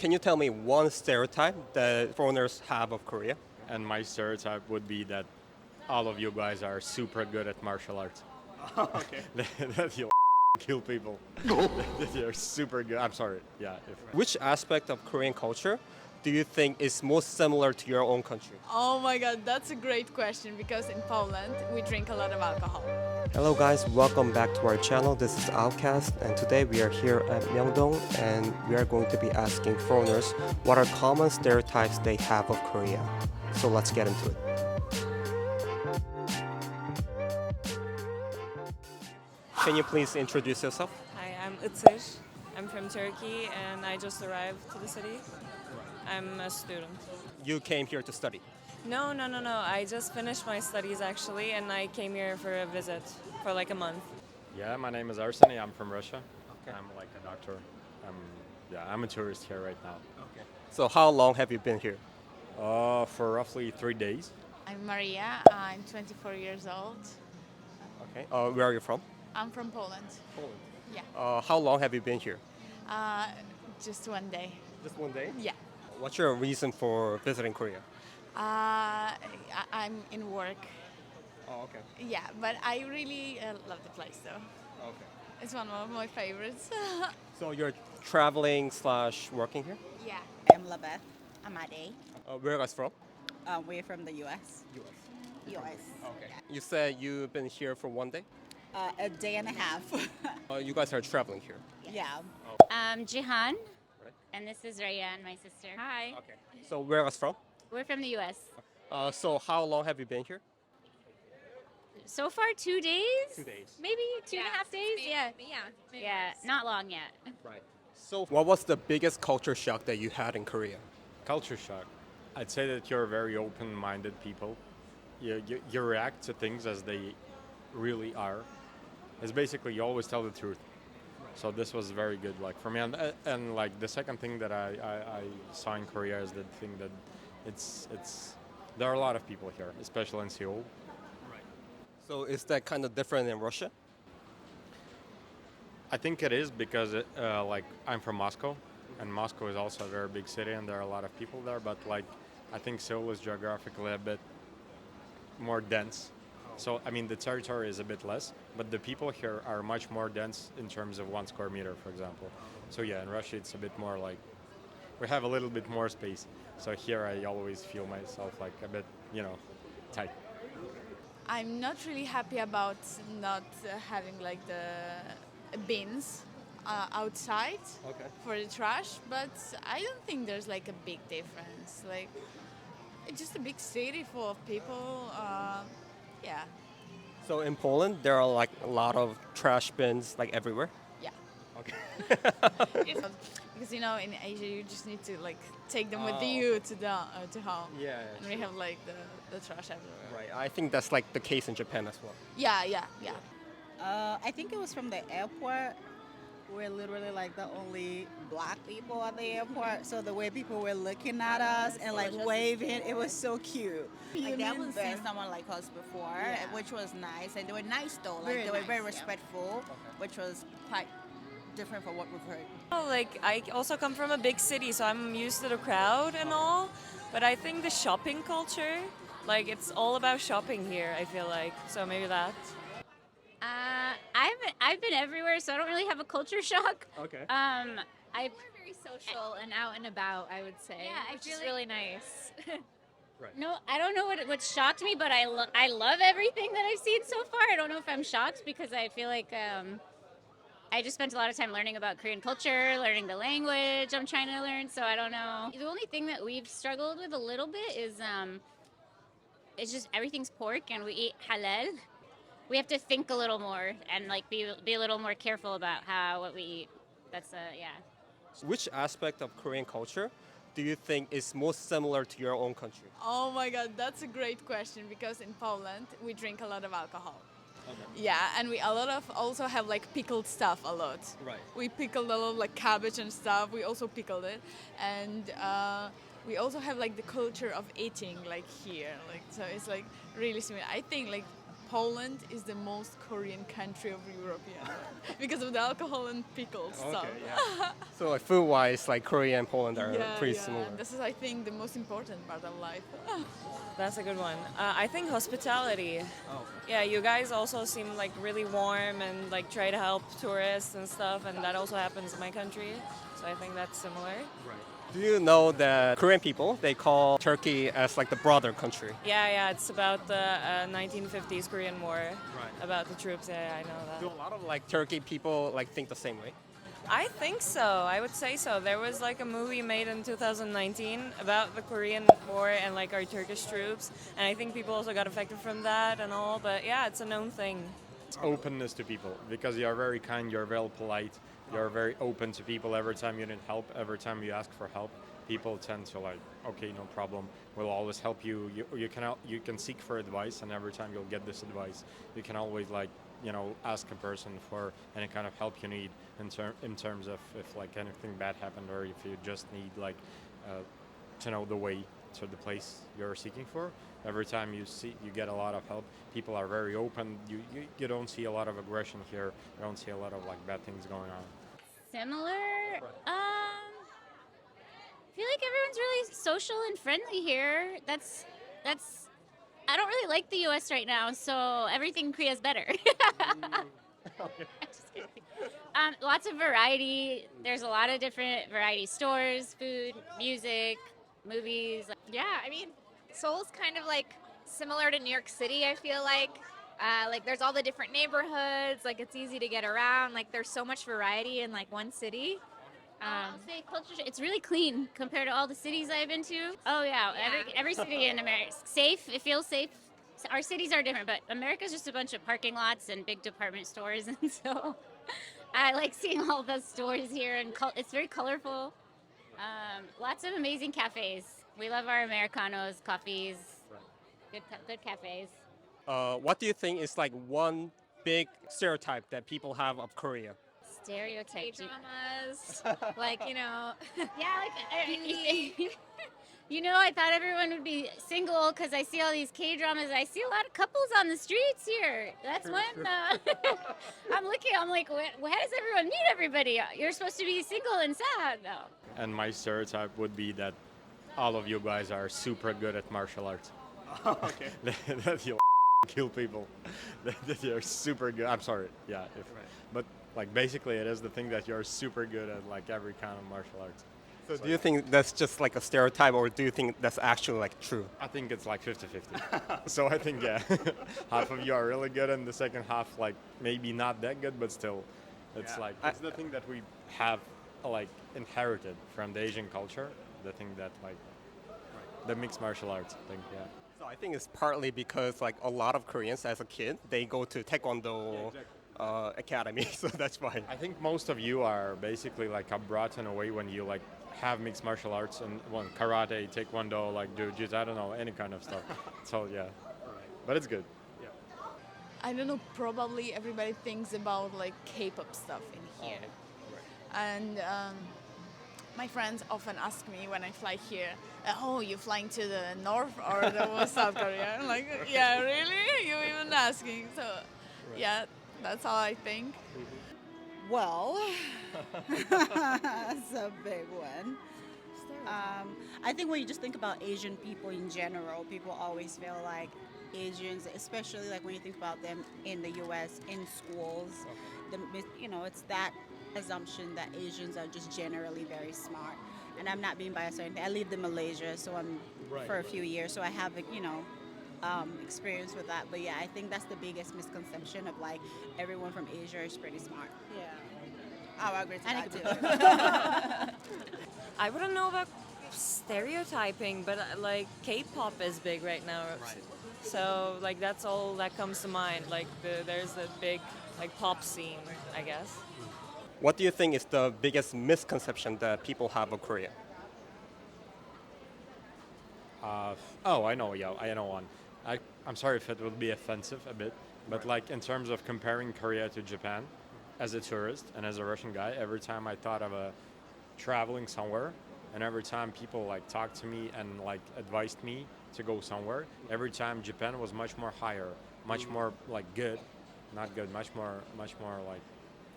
Can you tell me one stereotype that foreigners have of Korea? And my stereotype would be that all of you guys are super good at martial arts. Okay. That you'll kill people. That you're super good. I'm sorry. Yeah. Which aspect of Korean culture do you think is most similar to your own country? Oh my god, that's a great question because in Poland we drink a lot of alcohol. Hello guys, welcome back to our channel. This is Outcast and today we are here at Myeongdong and we are going to be asking foreigners what are common stereotypes they have of Korea. So let's get into it. Can you please introduce yourself? Hi, I'm Itzish. I'm from Turkey and I just arrived to the city. I'm a student. You came here to study. No. I just finished my studies actually and I came here for a visit for like a month. Yeah, my name is Arseny. I'm from Russia. Okay. I'm like a doctor. I'm a tourist here right now. Okay. So how long have you been here? For roughly 3 days. I'm Maria, I'm 24 years old. Okay. Where are you from? I'm from Poland. Poland. Yeah. How long have you been here? Just one day. Just one day. Yeah. What's your reason for visiting Korea? I'm in work. Oh, okay. Yeah, but I really love the place though. Okay. It's one of my favorites. So you're traveling / working here? Yeah. I'm Labeth Amade. Where are you guys from? We're from the U.S. US. U.S. Okay. You said you've been here for one day? A day and a half. You guys are traveling here. Yeah. I'm Jihan, Right. and this is Rayan, my sister. Hi. Okay. So where are you guys from? We're from the U.S. So how long have you been here? So far, 2 days? 2 days. Maybe 2.5 days? Yeah, not long yet. Right. So what was the biggest culture shock that you had in Korea? Culture shock. I'd say that you're very open-minded people. You react to things as they really are. It's basically you always tell the truth. So this was very good, like for me. And like the second thing that I saw in Korea is the thing that it's there are a lot of people here, especially in Seoul. So is that kind of different in Russia? I think it is because like I'm from Moscow, and Moscow is also a very big city, and there are a lot of people there. But like I think Seoul is geographically a bit more dense. So I mean the territory is a bit less, but the people here are much more dense in terms of 1 square meter, for example. So yeah, in Russia it's a bit more like we have a little bit more space. So here I always feel myself like a bit, tight. I'm not really happy about not having like the bins outside Okay. for the trash, but I don't think there's like a big difference. Like it's just a big city full of people. Yeah. So in Poland, there are like a lot of trash bins like everywhere? Yeah. Okay. Because in Asia you just need to like take them with you to home. Yeah, And we have like the trash everywhere. Right. I think that's like the case in Japan as well. Yeah. I think it was from the airport. We're literally like the only black people at the airport. So the way people were looking at us and like waving, it was so cute. Like they haven't seen someone like us before, which was nice. And they were nice though. Like they were very respectful, which was quite different from what we've heard. Like I also come from a big city, so I'm used to the crowd and all. But I think the shopping culture, like it's all about shopping here, I feel like. So maybe that. I've been everywhere, so I don't really have a culture shock. Okay. We're very social and out and about, I would say. Yeah, which is really nice. Right. No, I don't know what shocked me, but I love everything that I've seen so far. I don't know if I'm shocked because I feel like I just spent a lot of time learning about Korean culture, learning the language I'm trying to learn, so I don't know. The only thing that we've struggled with a little bit is it's just everything's pork and we eat halal. We have to think a little more and like be a little more careful about what we eat. That's yeah. Which aspect of Korean culture do you think is most similar to your own country? Oh my god, that's a great question because in Poland we drink a lot of alcohol. Okay. Yeah, and we also have like pickled stuff a lot. Right. We pickled a lot of like cabbage and stuff. We also pickled it, and we also have like the culture of eating like here. Like so, it's like really similar. I think like Poland is the most Korean country of European because of the alcohol and pickles. So. So like food-wise, like Korea and Poland are pretty yeah. similar. This is, I think, the most important part of life. That's a good one. I think hospitality. Yeah, you guys also seem like really warm and like try to help tourists and stuff, and that also happens in my country. So I think that's similar. Do you know that Korean people, they call Turkey as like the brother country? Yeah, it's about the 1950s Korean War. About the troops. Yeah, I know Do that. a lot of like Turkey people like think the same way? I think so. I would say so. There was like a movie made in 2019 about the Korean War and like our Turkish troops, and I think people also got affected from that and all. But yeah, it's a known thing. Openness to people, because you're very kind, you're very polite, you're very open to people. Every time you need help, every time you ask for help, people tend to like, okay, no problem, we'll always help you. You can seek for advice, and every time you'll get this advice, you can always like, ask a person for any kind of help you need in terms of if like anything bad happened, or if you just need like to know the way to the place you're seeking for. Every time you get a lot of help. People are very open. You don't see a lot of aggression here. You don't see a lot of like bad things going on. Similar. I feel like everyone's really social and friendly here. That's. I don't really like the U.S. right now, so everything in Korea is better. Just kidding. Lots of variety. There's a lot of different variety stores, food, music, movies. Yeah, I mean, Seoul's kind of like similar to New York City, I feel like. Like there's all the different neighborhoods, like it's easy to get around, like there's so much variety in like one city. I'll say culture. It's really clean compared to all the cities I've been to. Oh yeah, every city in America is safe. It feels safe. Our cities are different, but America's just a bunch of parking lots and big department stores, and so I like seeing all those stores here, and it's very colorful. Lots of amazing cafes. We love our Americanos, coffees, good cafes. What do you think is like one big stereotype that people have of Korea? Stereotype. Dramas, like, Yeah, like I thought everyone would be single because I see all these K-dramas. I see a lot of couples on the streets here. That's when I'm looking. I'm like, how does everyone meet everybody? You're supposed to be single and sad. No. And my stereotype would be that all of you guys are super good at martial arts. Okay. That you'll kill people. That you're super good. I'm sorry. Yeah. But like basically it is the thing that you're super good at like every kind of martial arts. So do you think that's just like a stereotype, or do you think that's actually like true? I think it's like 50-50. So I think, yeah, half of you are really good and the second half like maybe not that good, but still it's like it's the thing that we have like inherited from the Asian culture, the thing that like the mixed martial arts thing, yeah. So I think it's partly because like a lot of Koreans as a kid, they go to Taekwondo academy, so that's why. I think most of you are basically like brought in a way when you like have mixed martial arts and karate, taekwondo, like jiu-jitsu, I don't know, any kind of stuff. So yeah, but it's good. I don't know, probably everybody thinks about like K-pop stuff in here. And my friends often ask me when I fly here, oh, you're flying to the North or the South Korea? I'm like, yeah, really? You even asking? So yeah, that's how I think. Well, that's a big one. I think when you just think about Asian people in general, people always feel like Asians, especially like when you think about them in the U.S. in schools, it's that assumption that Asians are just generally very smart. And I'm not being biased or anything. I lived in Malaysia, so I'm for a few years, so I have experience with that. But yeah, I think that's the biggest misconception of like everyone from Asia is pretty smart. Yeah. I agree to that too. I wouldn't know about stereotyping, but like K-pop is big right now. So like that's all that comes to mind. Like there's the big like pop scene, I guess. What do you think is the biggest misconception that people have of Korea? I know. Yeah, I know one. I'm sorry if it will be offensive a bit, but like in terms of comparing Korea to Japan, as a tourist and as a Russian guy, every time I thought of traveling somewhere, and every time people like talked to me and like advised me to go somewhere, every time Japan was much more higher much more like good, not good, much more like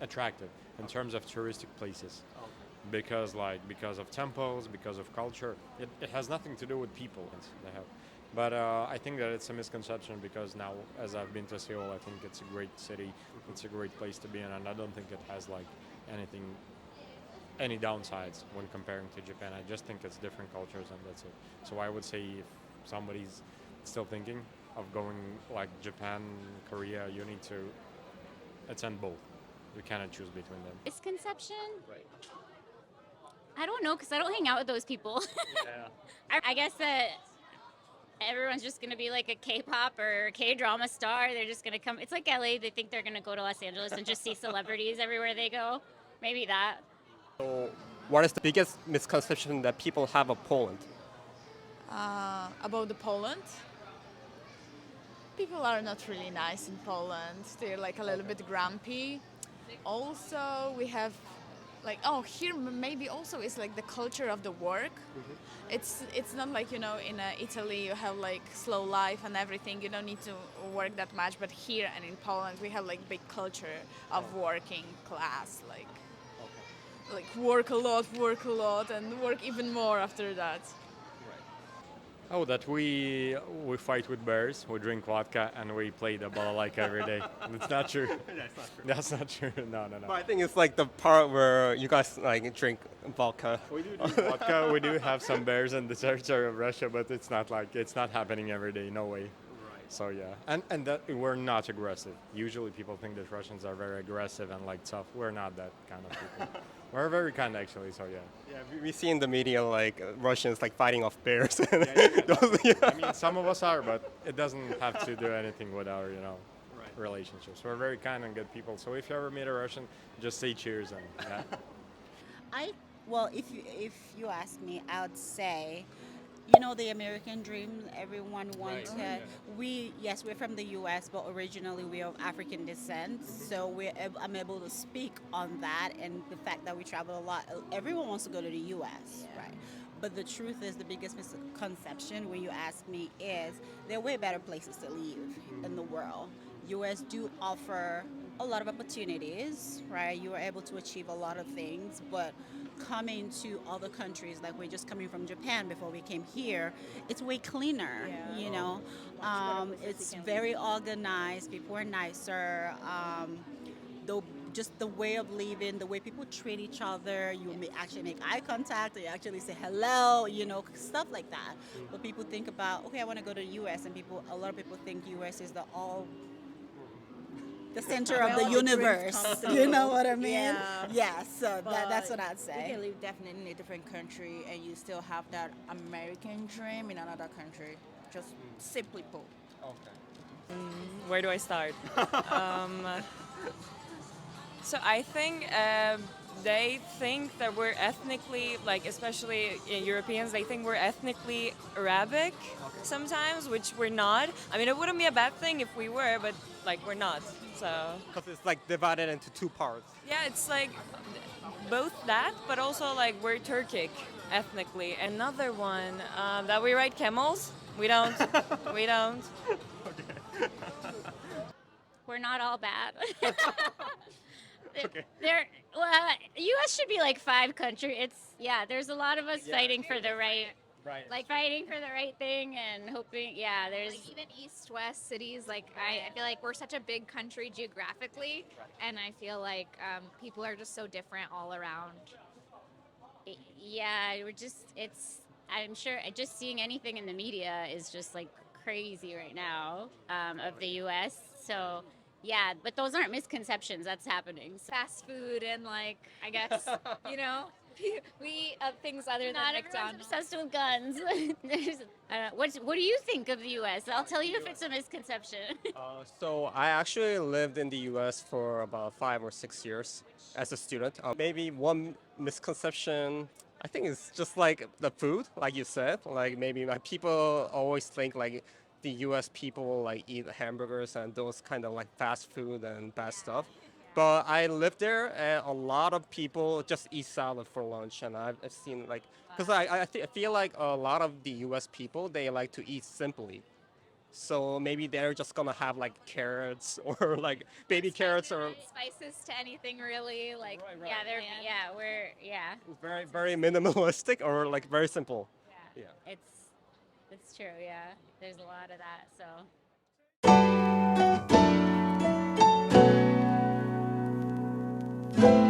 attractive in terms of touristic places. Because of temples, because of culture, it has nothing to do with people they have. But I think that it's a misconception because now, as I've been to Seoul, I think it's a great city, it's a great place to be in, and I don't think it has like any downsides when comparing to Japan. I just think it's different cultures and that's it. So I would say if somebody's still thinking of going like Japan, Korea, you need to attend both. You cannot choose between them. Misconception? Right. I don't know because I don't hang out with those people. Yeah. I guess that everyone's just gonna be like a K-pop or K-drama star. They're just gonna come. It's like LA. They think they're gonna go to Los Angeles and just see celebrities everywhere they go. Maybe that. So, what is the biggest misconception that people have of Poland? About the Poland. People are not really nice in Poland. They're like a little bit grumpy. Also, we have like here maybe also is like the culture of the work. It's not like in Italy you have like slow life and everything. You don't need to work that much. But here and in Poland we have like big culture of working class. Like work a lot, and work even more after that. Oh, that we fight with bears, we drink vodka, and we play the balalaika every day. That's not true. That's not true. That's not true. No. But I think it's like the part where you guys like drink vodka. We do drink vodka. We do have some bears in the territory of Russia, but it's not happening every day. No way. So yeah, and that we're not aggressive. Usually people think that Russians are very aggressive and like tough. We're not that kind of people. We're very kind actually. So yeah. Yeah, we see in the media like Russians like fighting off bears. I mean, some of us are, but it doesn't have to do anything with our relationships. We're very kind and good people. So if you ever meet a Russian, just say cheers and yeah. Well, if you ask me, I would say, the American dream. Everyone wants to. We're from the U.S., but originally we are of African descent. So I'm able to speak on that and the fact that we travel a lot. Everyone wants to go to the U.S., right? But the truth is, the biggest misconception when you ask me is there are way better places to live in the world. U.S. do offer a lot of opportunities, right? You are able to achieve a lot of things, but coming to other countries, like we're just coming from Japan before we came here, it's way cleaner, it's very organized, people are nicer, just the way of living, the way people treat each other, actually make eye contact, you actually say hello, stuff like that. But people think about, okay, I want to go to the U.S., and a lot of people think U.S. is the center of the universe. You know what I mean? Yeah, so that's what I'd say. You can live definitely in a different country and you still have that American dream in another country. Just simply put. Okay. Where do I start? So I think they think that we're ethnically, like especially Europeans, they think we're ethnically Arabic sometimes, which we're not. I mean, it wouldn't be a bad thing if we were, but like we're not. So Because it's like divided into two parts. yeah, it's like both that, but also like we're Turkic ethnically. Another one that we ride camels. We don't. We don't. We're not all bad. Okay. U.S. should be like 5 countries. There's a lot of us fighting for the right, fighting for the right thing and hoping. Yeah, there's Like even east-west cities, like I feel like we're such a big country geographically, and I feel like people are just so different all around. I'm sure just seeing anything in the media is just like crazy right now of the U.S. So yeah, but those aren't misconceptions. That's happening. So Fast food and like I guess we eat things other than not everyone's McDonald's. obsessed with guns. What do you think of the U.S.? I'll tell you if it's a misconception. So I actually lived in the U.S. for about 5 or 6 years as a student. Maybe one misconception, I think it's just like the food, like you said. Like maybe people always think like the U.S. people like eat hamburgers and those kind of like fast food and bad stuff. But I lived there, and a lot of people just eat salad for lunch, and I've seen like, because I feel like a lot of the U.S. people, they like to eat simply. So maybe they're just gonna have like carrots or like baby carrots or spices to anything really. Like Right. yeah, they're yeah. very very minimalistic or like very simple. Yeah. Yeah. It's true. Yeah. There's a lot of that. So.